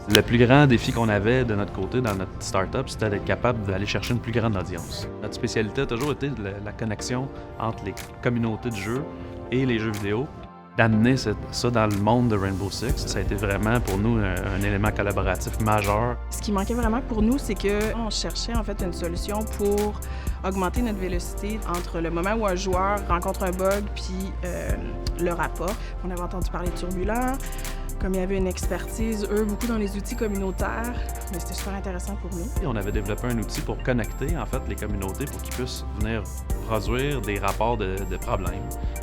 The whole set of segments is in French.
Le plus grand défi qu'on avait de notre côté dans notre start-up, c'était d'être capable d'aller chercher une plus grande audience. Notre spécialité a toujours été la connexion entre les communautés de jeux et les jeux vidéo. D'amener ça dans le monde de Rainbow Six, ça a été vraiment pour nous un élément collaboratif majeur. Ce qui manquait vraiment pour nous, c'est qu'on cherchait en fait une solution pour augmenter notre vélocité entre le moment où un joueur rencontre un bug puis le rapport. On avait entendu parler de Turbulent. Comme il y avait une expertise, beaucoup dans les outils communautaires, mais c'était super intéressant pour nous. Et on avait développé un outil pour connecter en fait les communautés pour qu'ils puissent venir produire des rapports de problèmes,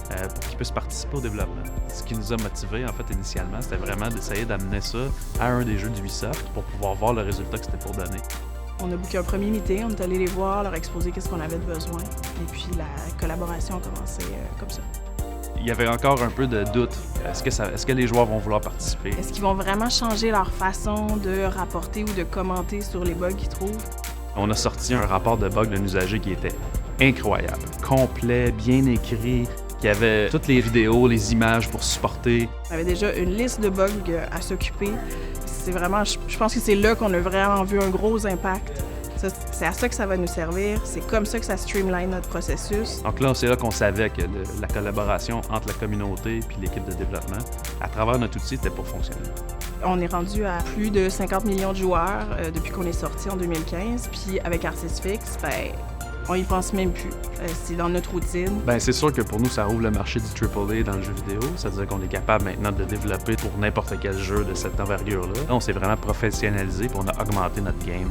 pour qu'ils puissent participer au développement. Ce qui nous a motivés en fait initialement, c'était vraiment d'essayer d'amener ça à un des jeux d'Ubisoft pour pouvoir voir le résultat que c'était pour donner. On a booké un premier meeting, on est allé les voir, leur exposer qu'est-ce qu'on avait de besoin, et puis la collaboration a commencé comme ça. Il y avait encore un peu de doute. Est-ce que les joueurs vont vouloir participer? Est-ce qu'ils vont vraiment changer leur façon de rapporter ou de commenter sur les bugs qu'ils trouvent? On a sorti un rapport de bugs d'un usager qui était incroyable, complet, bien écrit, qui avait toutes les vidéos, les images pour supporter. On avait déjà une liste de bugs à s'occuper. C'est vraiment, je pense que c'est là qu'on a vraiment vu un gros impact. C'est à ça que ça va nous servir, c'est comme ça que ça streamline notre processus. Donc là, c'est là qu'on savait que la collaboration entre la communauté et l'équipe de développement, à travers notre outil, était pour fonctionner. On est rendu à plus de 50 millions de joueurs depuis qu'on est sorti en 2015, puis avec Artist Fix, on y pense même plus. C'est dans notre routine. C'est sûr que pour nous, ça ouvre le marché du AAA dans le jeu vidéo. Ça veut dire qu'on est capable maintenant de développer pour n'importe quel jeu de cette envergure-là. Là, on s'est vraiment professionnalisé et on a augmenté notre game.